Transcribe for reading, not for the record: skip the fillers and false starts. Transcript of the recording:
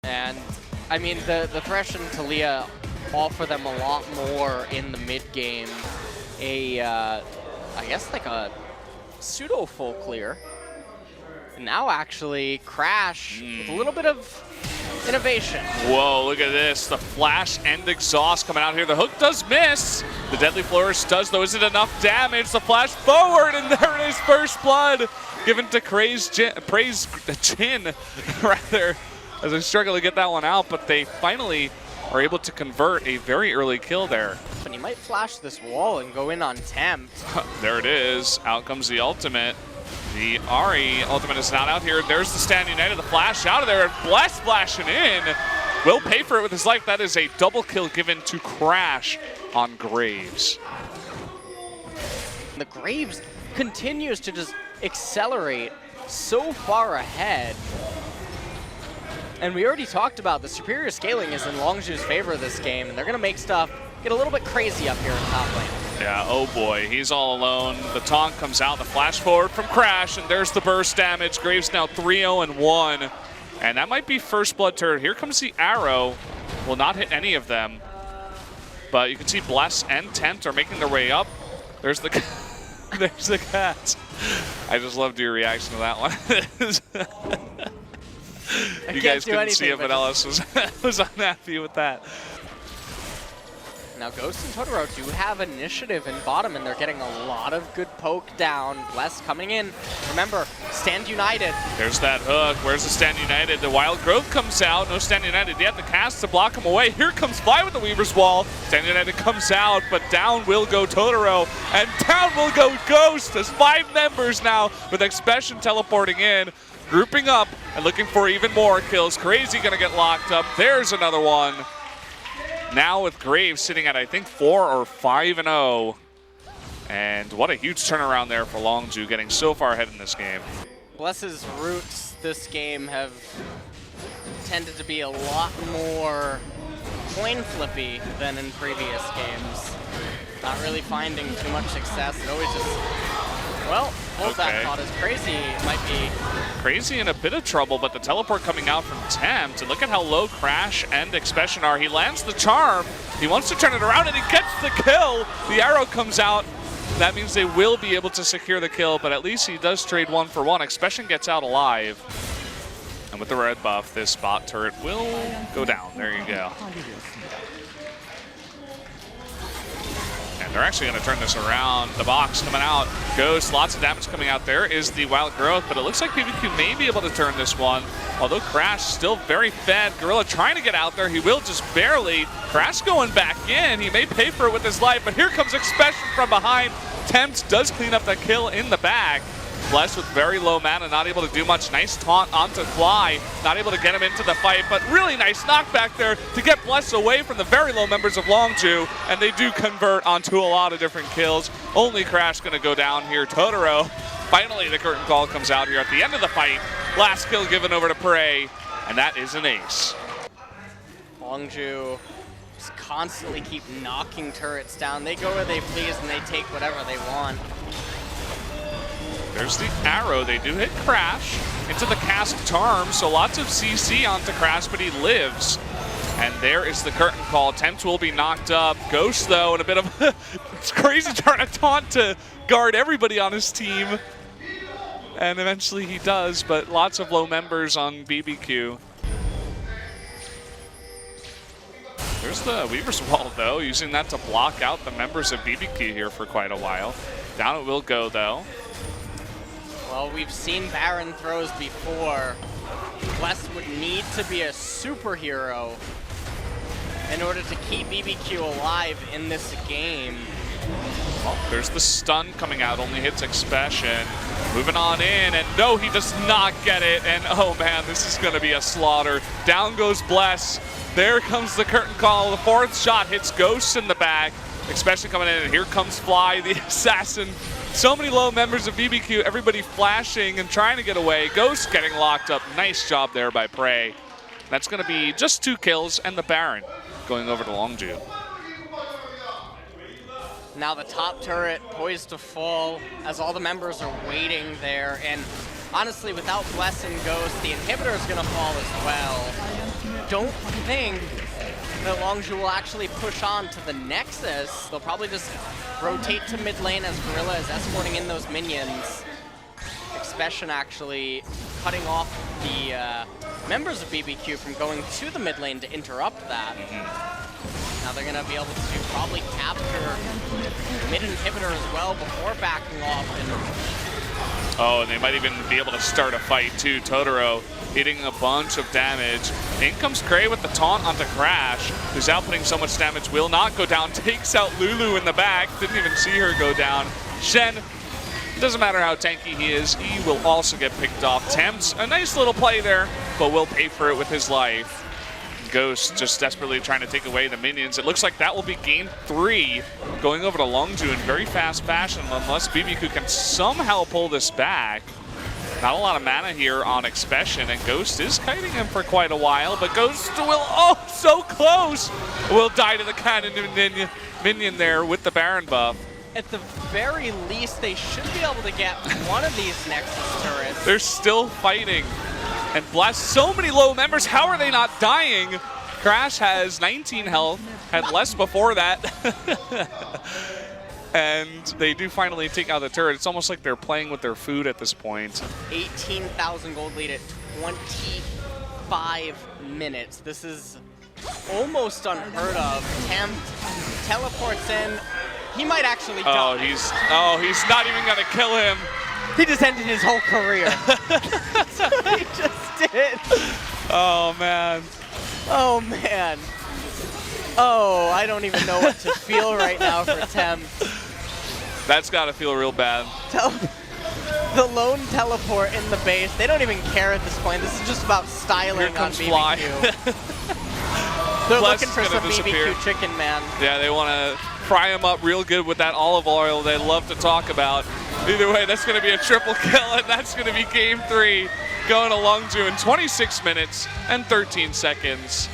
And I mean, the Thresh and Taliyah offer them a lot more in the mid game. I guess like a pseudo full clear. And now actually Crash with a little bit of innovation. Whoa, look at this. The flash and exhaust coming out here. The hook does miss. The deadly flourish does, though. Is it enough damage? The flash forward, and there it is. First blood given to Jhin, rather, as they struggle to get that one out. But they finally are able to convert a very early kill there. But he might flash this wall and go in on TEMPT. There it is. Out comes the ultimate. The Ahri ultimate is not out here. There's the Stand United, the flash out of there, and Bless flashing in. Will pay for it with his life. That is a double kill given to Crash on Graves. The Graves continues to just accelerate so far ahead. And we already talked about the superior scaling is in LONGZHU's favor this game, and they're going to make stuff get a little bit crazy up here in top lane. Yeah, oh boy, he's all alone. The taunt comes out, the flash forward from Crash, and there's the burst damage. Graves now 3-0-1, and that might be first blood turret. Here comes the arrow. Will not hit any of them, but you can see Bless and TEMPT are making their way up. There's the there's the cat. I just loved your reaction to that one. You guys couldn't see it, but Ellis was unhappy with that. Now Ghost and Totoro do have initiative in bottom, and they're getting a lot of good poke down. Bless coming in. Remember, Stand United. There's that hook. Where's the Stand United? The Wild Growth comes out. No Stand United yet. The cast to block him away. Here comes Fly with the Weaver's Wall. Stand United comes out, but down will go Totoro, and down will go Ghost. There's 5 members now with EXPESSION teleporting in, grouping up and looking for even more kills. Crazy gonna get locked up. There's another one. Now with Graves sitting at, I think, 4 or 5-0. And what a huge turnaround there for LONGZHU, getting so far ahead in this game. Bless's roots this game have tended to be a lot more coin flippy than in previous games. Not really finding too much success. It always just, well, that thought is crazy. It might be Crazy in a bit of trouble, but the teleport coming out from TEMPT, and look at how low Crash and EXPESSION are. He lands the charm, he wants to turn it around, and he gets the kill. The arrow comes out. That means they will be able to secure the kill, but at least he does trade 1 for 1. EXPESSION gets out alive. And with the red buff, this bot turret will go down. There you go. And they're actually going to turn this around. The box coming out. Ghost, lots of damage coming out. There is the Wild Growth, but it looks like BBQ may be able to turn this one. Although Crash still very fed. Gorilla trying to get out there. He will just barely. Crash going back in. He may pay for it with his life, but here comes EXPESSION from behind. TEMPT does clean up the kill in the back. Blessed with very low mana, not able to do much. Nice taunt onto Fly, not able to get him into the fight, but really nice knockback there to get Bless away from the very low members of LONGZHU, and they do convert onto a lot of different kills. Only Crash gonna go down here. Totoro, finally the curtain call comes out here at the end of the fight. Last kill given over to Prey, and that is an ace. LONGZHU just constantly keep knocking turrets down. They go where they please and they take whatever they want. There's the arrow. They do hit Crash into the cast charm, so lots of CC onto Crash, but he lives. And there is the curtain call. TEMPT will be knocked up. Ghost, though, in a bit of it's crazy trying to taunt to guard everybody on his team. And eventually he does, but lots of low members on BBQ. There's the Weaver's Wall, though, using that to block out the members of BBQ here for quite a while. Down it will go, though. Well, we've seen Baron throws before. Bless would need to be a superhero in order to keep BBQ alive in this game. Well, there's the stun coming out, only hits EXPESSION. Moving on in, and no, he does not get it. And oh man, this is gonna be a slaughter. Down goes Bless. There comes the curtain call. The 4th shot hits Ghost in the back. EXPESSION coming in, and here comes Fly, the assassin. So many low members of BBQ, everybody flashing and trying to get away. Ghost getting locked up. Nice job there by Prey. That's going to be just 2 kills, and the Baron going over to LONGZHU. Now the top turret poised to fall as all the members are waiting there. And honestly, without Bless and Ghost, the inhibitor is going to fall as well. don't think that LONGZHU will actually push on to the Nexus. They'll probably just rotate to mid lane as Gorilla is escorting in those minions. EXPESSION actually cutting off the members of BBQ from going to the mid lane to interrupt that. Now they're going to be able to probably capture mid inhibitor as well before backing off. Oh, and they might even be able to start a fight too. TOTORO hitting a bunch of damage. In comes Cray with the taunt onto Crash, who's outputting so much damage, will not go down. Takes out Lulu in the back, didn't even see her go down. Shen, doesn't matter how tanky he is, he will also get picked off. TEMPT, a nice little play there, but will pay for it with his life. Ghost just desperately trying to take away the minions. It looks like that will be game 3, going over to LONGZHU in very fast fashion, unless BBQ can somehow pull this back. Not a lot of mana here on EXPESSION, and Ghost is kiting him for quite a while, but Ghost will, oh, so close! Will die to the cannon minion there with the Baron buff. At the very least, they should be able to get one of these Nexus turrets. They're still fighting. And Blast, so many low members, how are they not dying? Crash has 19 health, had less before that. And they do finally take out the turret. It's almost like they're playing with their food at this point. 18,000 gold lead at 25 minutes. This is almost unheard of. TEMPT teleports in. He might actually die. He's not even gonna kill him. He just ended his whole career. That's what he just did. Oh, man. Oh, man. Oh, I don't even know what to feel right now for TEMPT. That's got to feel real bad. The lone teleport in the base, they don't even care at this point. This is just about styling on BBQ. Fly. They're looking for some BBQ chicken, man. Yeah, they want to fry him up real good with that olive oil they love to talk about. Either way, that's going to be a triple kill, and that's going to be game 3 going to LONGZHU in 26 minutes and 13 seconds.